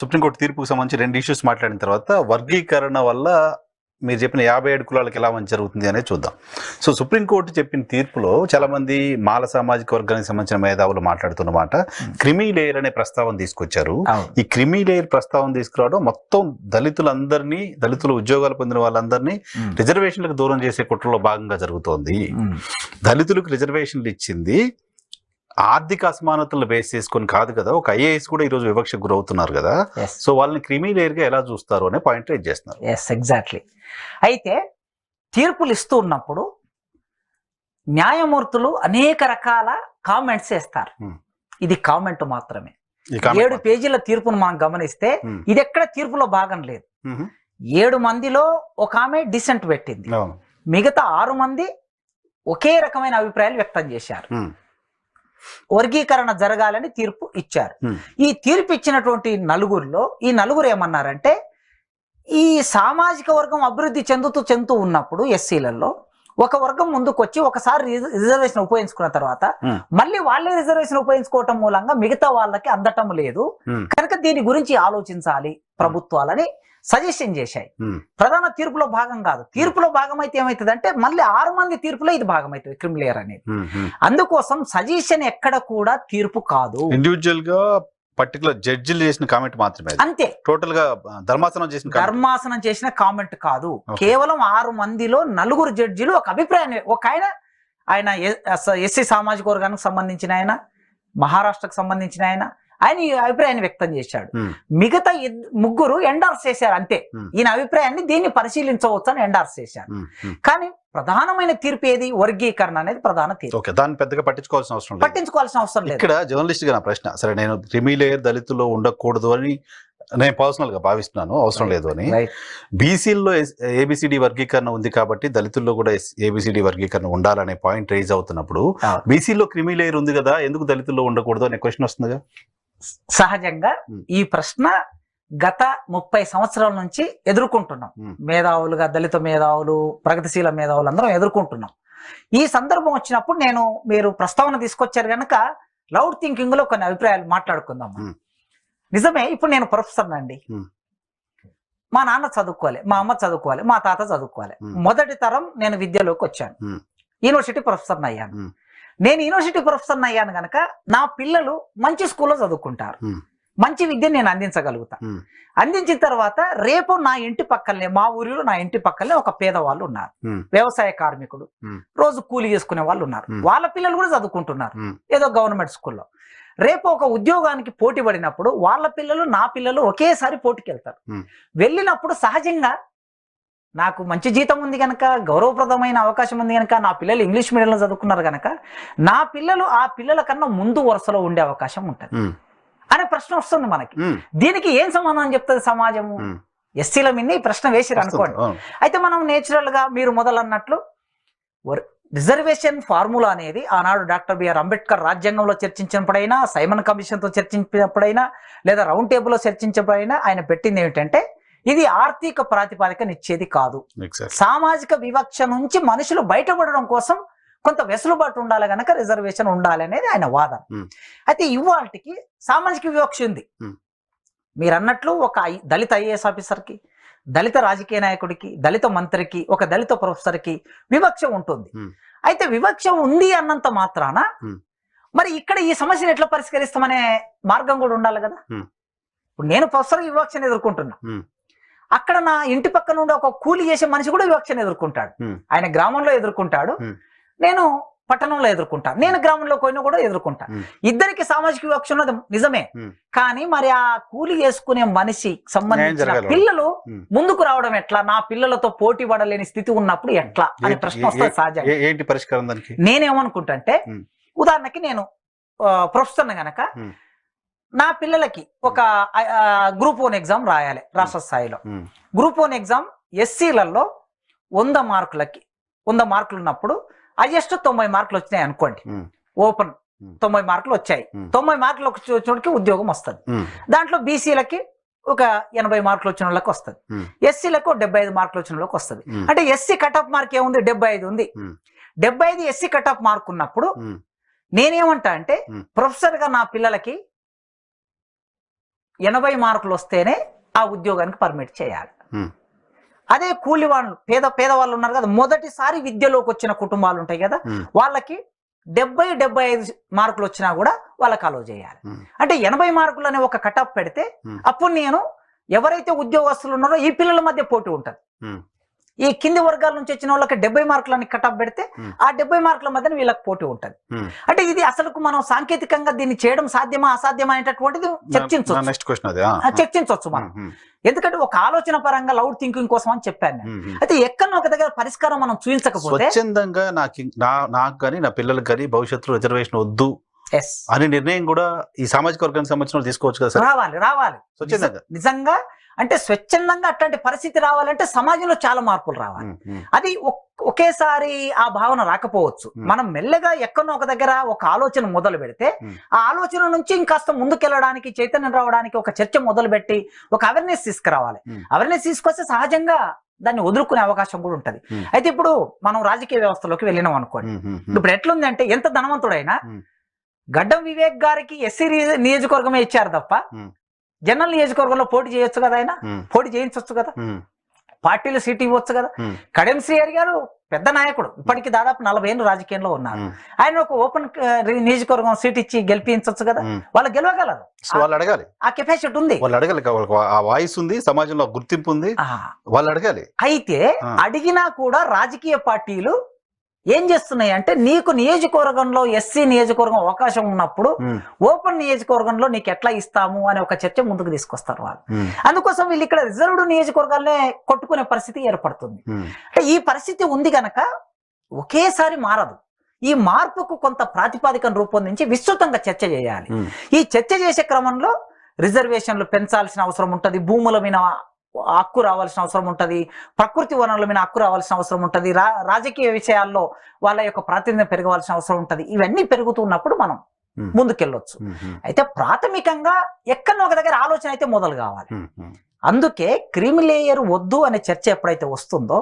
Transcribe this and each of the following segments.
Supreme court తీర్పుకు సంబంధించి 2 issues మాట్లాడిన తర్వాత వర్గీకరణ వల్ల మీరు చెప్పిన 57 కులాలకు ఎలా మంచి జరుగుతుంది అనేది చూద్దాం. సో సుప్రీంకోర్టు చెప్పిన తీర్పులో చాలా మంది మాల సామాజిక వర్గానికి సంబంధించిన మేధావులు మాట్లాడుతున్నమాట క్రిమీ లేయర్ అనే ప్రస్తావన తీసుకొచ్చారు. ఈ క్రిమీ లేయర్ ప్రస్తావన తీసుకురావడం మొత్తం దళితులు ఉద్యోగాలు పొందిన వాళ్ళందరినీ రిజర్వేషన్లకు దూరం చేసే కుట్రలో భాగంగా జరుగుతోంది. దళితులకు రిజర్వేషన్లు ఇచ్చింది ఆర్థిక అసమానతలు బేస్ చేసుకొని కాదు కదా. ఒక ఐఏఎస్ కూడా ఈరోజు వివక్షకు గురవుతున్నారు కదా. సో వాళ్ళని క్రిమీ లేయర్ గా ఎలా చూస్తారు అనే పాయింట్ రేజ్ చేస్తున్నారు. ఎగ్జాక్ట్లీ. అయితే తీర్పులు ఇస్తూ ఉన్నప్పుడు న్యాయమూర్తులు అనేక రకాల కామెంట్స్ చేస్తారు. ఇది కామెంట్ మాత్రమే. 7 పేజీల తీర్పును మనం గమనిస్తే ఇది ఎక్కడ తీర్పులో భాగం లేదు. 7 మందిలో ఒక ఆమె డిసెంట్ పెట్టింది, మిగతా 6 మంది ఒకే రకమైన అభిప్రాయాలు వ్యక్తం చేశారు. వర్గీకరణ జరగాలని తీర్పు ఇచ్చారు. ఈ తీర్పు ఇచ్చినటువంటి నలుగురిలో ఈ నలుగురు ఏమన్నారంటే, ఈ సామాజిక వర్గం అభివృద్ధి చెందుతూ ఉన్నప్పుడు ఎస్సీలలో ఒక వర్గం ముందుకు వచ్చి ఒకసారి రిజర్వేషన్ ఉపయోగించుకున్న తర్వాత మళ్ళీ వాళ్ళే రిజర్వేషన్ ఉపయోగించుకోవటం మూలంగా మిగతా వాళ్ళకి అందటం లేదు కనుక దీని గురించి ఆలోచించాలి ప్రభుత్వాలని సజెషన్ చేశాయి. ప్రధాన తీర్పులో భాగం కాదు. తీర్పులో భాగం అయితే ఏమవుతుంది అంటే మళ్ళీ 6 మంది తీర్పులో ఇది భాగం అవుతుంది క్రిమిలేయర్ అనేది. అందుకోసం సజెషన్ ఎక్కడ కూడా తీర్పు కాదు, ఇండివిజువల్ గా పర్టికులర్ జడ్జిలు చేసిన కామెంట్ మాత్రమే. అంతే. టోటల్ గా ధర్మాసనం చేసిన కామెంట్ కాదు. కేవలం 6 మందిలో 4 జడ్జిలు ఒక అభిప్రాయం, ఒక ఆయన ఎస్సీ సామాజిక వర్గానికి సంబంధించిన ఆయన, మహారాష్ట్రకు సంబంధించిన ఆయన ఈ అభిప్రాయాన్ని వ్యక్తం చేశాడు. మిగతా 3 ఎండార్స్ చేశారు. అంతే. ఈయన అభిప్రాయాన్ని దీన్ని పరిశీలించవచ్చు అని ఎండార్స్ చేశారు. కానీ ప్రధానమైన తీర్పు ఏది? వర్గీకరణ అనేది ప్రధాన తీర్పు. దాన్ని పెద్దగా పట్టించుకోవాల్సిన అవసరం లేదు. ఇక్కడ జర్నలిస్ట్ గా నా ప్రశ్న, సరే నేను క్రిమీ లేయర్ దళితుల్లో ఉండకూడదు అని నేను పర్సనల్ గా భావిస్తున్నాను, అవసరం లేదు అని. బీసీల్లో ఏబిసిడి వర్గీకరణ ఉంది కాబట్టి దళితుల్లో కూడా ఏబిసిడి వర్గీకరణ ఉండాలనే పాయింట్ రైజ్ అవుతున్నప్పుడు బీసీలో క్రిమీ లేయర్ ఉంది కదా, ఎందుకు దళితుల్లో ఉండకూడదు అనే క్వశ్చన్ వస్తుందిగా. సహజంగా ఈ ప్రశ్న గత 30 సంవత్సరాల నుంచి ఎదుర్కొంటున్నాం. మేధావులుగా దళిత మేధావులు, ప్రగతిశీల మేధావులు అందరం ఎదుర్కొంటున్నాం. ఈ సందర్భం వచ్చినప్పుడు మీరు ప్రస్తావన తీసుకొచ్చారు కనుక లౌడ్ థింకింగ్ లో కొన్ని అభిప్రాయాలు మాట్లాడుకుందాం. నిజమే. ఇప్పుడు నేను ప్రొఫెసర్ అండి. మా నాన్న చదువుకోవాలి, మా అమ్మ చదువుకోవాలి, మా తాత చదువుకోవాలి. మొదటి తరం నేను విద్యలోకి వచ్చాను, యూనివర్సిటీ ప్రొఫెసర్ని అయ్యాను. నేను యూనివర్సిటీ ప్రొఫెసర్ని అయ్యాను కనుక నా పిల్లలు మంచి స్కూల్లో చదువుకుంటారు, మంచి విద్యను నేను అందించగలుగుతా. అందించిన తర్వాత రేపు నా ఇంటి పక్కనే, మా ఊరిలో నా ఇంటి పక్కనే ఒక పేదవాళ్ళు ఉన్నారు, వ్యవసాయ కార్మికుడు, రోజు కూలి చేసుకునే వాళ్ళు ఉన్నారు. వాళ్ళ పిల్లలు కూడా చదువుకుంటున్నారు ఏదో గవర్నమెంట్ స్కూల్లో. రేపు ఒక ఉద్యోగానికి పోటీ పడినప్పుడు వాళ్ళ పిల్లలు నా పిల్లలు ఒకేసారి పోటీకి వెళ్తారు. వెళ్ళినప్పుడు సహజంగా నాకు మంచి జీతం ఉంది కనుక, గౌరవప్రదమైన అవకాశం ఉంది కనుక, నా పిల్లలు ఇంగ్లీష్ మీడియంలో చదువుకున్నారు కనుక నా పిల్లలు ఆ పిల్లల కన్నా ముందు వరుసలో ఉండే అవకాశం ఉంటుంది అనే ప్రశ్న వస్తుంది మనకి. దీనికి ఏం సమాధానం చెప్తుంది సమాజము? ఎస్సీల మీద ఈ ప్రశ్న వేసిరు అనుకోండి. అయితే మనం నేచురల్ గా మీరు మొదలన్నట్లు రిజర్వేషన్ ఫార్ములా అనేది ఆనాడు డాక్టర్ బిఆర్ అంబేద్కర్ రాజ్యాంగంలో చర్చించినప్పుడైనా, సైమన్ కమిషన్ తో చర్చించినప్పుడైనా, లేదా రౌండ్ టేబుల్ లో చర్చించినప్పుడైనా ఆయన పెట్టింది ఏమిటంటే ఇది ఆర్థిక ప్రాతిపదికనిచ్చేది కాదు. సామాజిక వివక్ష నుంచి మనుషులు బయటపడడం కోసం కొంత వెసులుబాటు ఉండాలి గనక రిజర్వేషన్ ఉండాలి అనేది ఆయన వాదన. అయితే ఇవాళకి సామాజిక వివక్ష ఉంది. మీరు అన్నట్లు ఒక దళిత ఐఏఎస్ ఆఫీసర్కి, దళిత రాజకీయ నాయకుడికి, దళిత మంత్రికి, ఒక దళిత ప్రొఫెసర్కి వివక్ష ఉంటుంది. అయితే వివక్ష ఉంది అన్నంత మాత్రాన మరి ఇక్కడ ఈ సమస్యను ఎట్లా పరిష్కరిస్తామనే మార్గం కూడా ఉండాలి కదా. ఇప్పుడు నేను ప్రొఫెసర్ వివక్షను ఎదుర్కొంటున్నా, అక్కడ నా ఇంటి పక్కన ఉండే ఒక కూలి చేసే మనిషి కూడా వివక్షను ఎదుర్కొంటాడు. ఆయన గ్రామంలో ఎదుర్కొంటాడు, నేను పట్టణంలో ఎదుర్కొంటాను, నేను గ్రామంలో పోయినా కూడా ఎదుర్కొంటాను. ఇద్దరికి సామాజిక వివక్ష ఉన్నది నిజమే. కానీ మరి ఆ కూలి చేసుకునే మనిషికి సంబంధించిన పిల్లలు ముందుకు రావడం ఎట్లా? నా పిల్లలతో పోటీ పడలేని స్థితి ఉన్నప్పుడు ఎట్లా అనే ప్రశ్న వస్తుంది సహజంగా. ఏంటి పరిష్కారం దానికి? నేనేమనుకుంటా అంటే, ఉదాహరణకి నేను ప్రొఫెసర్ గనక నా పిల్లలకి ఒక గ్రూప్ 1 ఎగ్జామ్ రాయాలి రాష్ట్ర స్థాయిలో. గ్రూప్ 1 ఎగ్జామ్ ఎస్సీలలో 100 మార్కులు ఉన్నప్పుడు హైయెస్ట్ 90 మార్కులు వచ్చినాయి అనుకోండి. ఓపెన్ 90 మార్కులు వచ్చాయి. 90 మార్కులు వచ్చినోడికి ఉద్యోగం వస్తుంది. దాంట్లో బీసీలకి ఒక 80 మార్కులు వచ్చిన వాళ్ళకి వస్తుంది, ఎస్సీలకు 75 మార్కులు వచ్చిన వాళ్ళకి వస్తుంది. అంటే ఎస్సీ కట్ ఆఫ్ మార్క్ ఏముంది? 75 ఉంది. 75 ఎస్సీ కట్ ఆఫ్ మార్క్ ఉన్నప్పుడు నేనేమంటా అంటే, ప్రొఫెసర్ గా నా పిల్లలకి 80 మార్కులు వస్తేనే ఆ ఉద్యోగానికి పర్మిట్ చేయాలి. అదే కూలి వాళ్ళు పేదవాళ్ళు ఉన్నారు కదా, మొదటిసారి విద్యలోకి వచ్చిన కుటుంబాలు ఉంటాయి కదా, వాళ్ళకి 70-75 మార్కులు వచ్చినా కూడా వాళ్ళకి అలో చేయాలి. అంటే 80 మార్కులు అనే ఒక కటాఫ్ పెడితే అప్పుడు నేను ఎవరైతే ఉద్యోగస్తులు ఉన్నారో ఈ పిల్లల మధ్య పోటీ ఉంటుంది. ఈ కింది వర్గాల నుంచి వచ్చిన వాళ్ళకి 70 మార్కులని కటాఫ్ పెడితే ఆ 70 మార్కుల మధ్యన వీళ్ళకి పోటీ ఉంటుంది. అంటే ఇది అసలు మనం సాంకేతికంగా దీన్ని చేయడం సాధ్యమా అసాధ్యమా అనేటటువంటిది చర్చించవచ్చు మనం. ఎందుకంటే ఒక ఆలోచన పరంగా లౌడ్ థింకింగ్ కోసం అని చెప్పాను. అయితే ఎక్కడో ఒక దగ్గర పరిష్కారం మనం చూపించకపోతే స్వచ్ఛందంగా నాకు కానీ నా పిల్లలకు కానీ భవిష్యత్తులో రిజర్వేషన్ వద్దు అనే నిర్ణయం కూడా ఈ సామాజిక వర్గానికి సంబంధించిన తీసుకోవచ్చు కదా. రావాలి స్వచ్ఛందంగా. నిజంగా అంటే స్వచ్ఛందంగా అట్లాంటి పరిస్థితి రావాలంటే సమాజంలో చాలా మార్పులు రావాలి. అది ఒకేసారి ఆ భావన రాకపోవచ్చు. మనం మెల్లగా ఎక్కడో ఒక దగ్గర ఒక ఆలోచన మొదలు పెడితే ఆ ఆలోచన నుంచి ఇంకాస్త ముందుకెళ్ళడానికి, చైతన్యం రావడానికి ఒక చర్చ మొదలు పెట్టి ఒక అవేర్నెస్ తీసుకురావాలి. అవేర్నెస్ తీసుకొస్తే సహజంగా దాన్ని వదులుకునే అవకాశం కూడా ఉంటది. అయితే ఇప్పుడు మనం రాజకీయ వ్యవస్థలోకి వెళ్ళినాం అనుకోండి. ఇప్పుడు ఎట్లుంది అంటే ఎంత ధనవంతుడైనా గడ్డం వివేక్ గారికి ఎస్సీ నియోజకవర్గమే ఇచ్చారు తప్ప జనరల్ నియోజకవర్గంలో పోటీ చేయొచ్చు కదా, ఆయన పోటీ చేయించవచ్చు కదా, పార్టీలు సీట్ ఇవ్వచ్చు కదా. కడెం శ్రీహరి గారు పెద్ద నాయకుడు, ఇప్పటికి దాదాపు 40 ఏళ్ళు రాజకీయంలో ఉన్నారు. ఆయన ఒక ఓపెన్ నియోజకవర్గం సీట్ ఇచ్చి గెలిపించవచ్చు కదా, వాళ్ళు గెలవగలరు. వాళ్ళు అడగాలి, ఆ కెపాసిటీ ఉంది, వాళ్ళు అడగాలి, ఆ వాయిస్ ఉంది, సమాజంలో గుర్తింపు ఉంది, వాళ్ళు అడగాలి. అయితే అడిగినా కూడా రాజకీయ పార్టీలు ఏం చేస్తున్నాయి అంటే నీకు నియోజకవర్గంలో ఎస్సీ నియోజకవర్గం అవకాశం ఉన్నప్పుడు ఓపెన్ నియోజకవర్గంలో నీకు ఎట్లా ఇస్తాము అనే ఒక చర్చ ముందుకు తీసుకొస్తారు వాళ్ళు. అందుకోసం వీళ్ళు ఇక్కడ రిజర్వ్డ్ నియోజకవర్గాలనే కొట్టుకునే పరిస్థితి ఏర్పడుతుంది. అంటే ఈ పరిస్థితి ఉంది గనక ఒకేసారి మారదు. ఈ మార్పుకు కొంత ప్రాతిపాదికను రూపొందించి విస్తృతంగా చర్చ చేయాలి. ఈ చర్చ చేసే క్రమంలో రిజర్వేషన్లు పెంచాల్సిన అవసరం ఉంటది, భూముల మీద హక్కు రావాల్సిన అవసరం ఉంటది, ప్రకృతి వనరుల మీద హక్కు రావాల్సిన అవసరం ఉంటది, రాజకీయ విషయాల్లో వాళ్ళ యొక్క ప్రాతినిధ్యం పెరగవలసిన అవసరం ఉంటది. ఇవన్నీ పెరుగుతున్నప్పుడు మనం ముందుకెళ్ళొచ్చు. అయితే ప్రాథమికంగా ఎక్కడో ఒక దగ్గర ఆలోచన అయితే మొదలు కావాలి. అందుకే క్రీమ్ లేయర్ వద్దు అనే చర్చ ఎప్పుడైతే వస్తుందో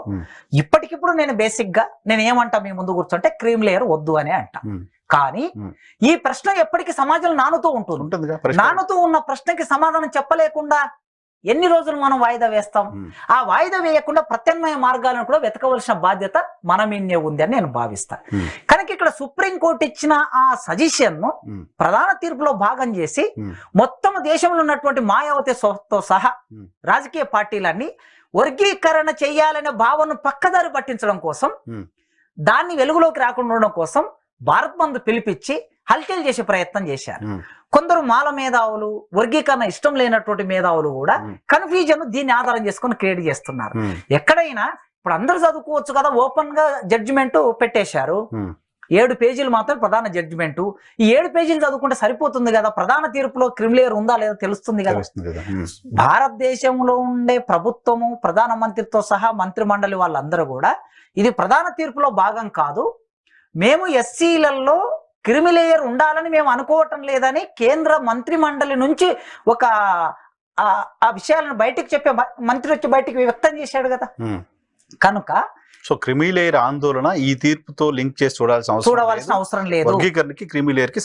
ఇప్పటికిప్పుడు నేను బేసిక్ గా నేను ఏమంటా మీ ముందు కూర్చుంటే క్రీమ్ లేయర్ వద్దు అనే అంటా. కానీ ఈ ప్రశ్న ఎప్పటికీ సమాజంలో నానుతూ ఉంటుంది. నానుతూ ఉన్న ప్రశ్నకి సమాధానం చెప్పలేకుండా ఎన్ని రోజులు మనం వాయిదా వేస్తాం? ఆ వాయిదా వేయకుండా ప్రత్యామ్నాయ మార్గాలను కూడా వెతకవలసిన బాధ్యత మన మీదే ఉంది అని నేను భావిస్తాను. కనుక ఇక్కడ సుప్రీంకోర్టు ఇచ్చిన ఆ సజెషన్ ను ప్రధాన తీర్పులో భాగం చేసి మొత్తం దేశంలో ఉన్నటువంటి మాయావతితో సహా రాజకీయ పార్టీలన్నీ వర్గీకరణ చేయాలనే భావనను పక్కదారి పట్టించడం కోసం, దాన్ని వెలుగులోకి రాకుండా ఉండడం కోసం భారత్ బంద్ పిలిపించి హల్చల్ చేసే ప్రయత్నం చేశారు. కొందరు మాల మేధావులు, వర్గీకరణ ఇష్టం లేనటువంటి మేధావులు కూడా కన్ఫ్యూజన్ దీన్ని ఆధారం చేసుకుని క్రియేట్ చేస్తున్నారు. ఎక్కడైనా ఇప్పుడు అందరూ చదువుకోవచ్చు కదా, ఓపెన్ గా జడ్జిమెంట్ పెట్టేశారు. 7 పేజీలు మాత్రం ప్రధాన జడ్జిమెంట్. ఈ 7 పేజీలు చదువుకుంటే సరిపోతుంది కదా, ప్రధాన తీర్పులో క్రిమిలేయర్ ఉందా లేదా తెలుస్తుంది కదా. భారతదేశంలో ఉండే ప్రభుత్వము, ప్రధానమంత్రితో సహా మంత్రి మండలి వాళ్ళందరూ కూడా ఇది ప్రధాన తీర్పులో భాగం కాదు, మేము ఎస్సీలలో క్రిమిలేయర్ ఉండాలని మేము అనుకోవటం లేదని కేంద్ర మంత్రి మండలి నుంచి ఒక ఆ విషయాలను బయటికి చెప్పే మంత్రి వచ్చి బయటికి వ్యక్తం చేశాడు కదా. కనుక సో క్రిమిలేయర్ ఆందోళన ఈ తీర్పుతో లింక్ చేసి చూడాల్సిన అవసరం లేదు. వర్గీకరణకి క్రిమిలేయర్ కి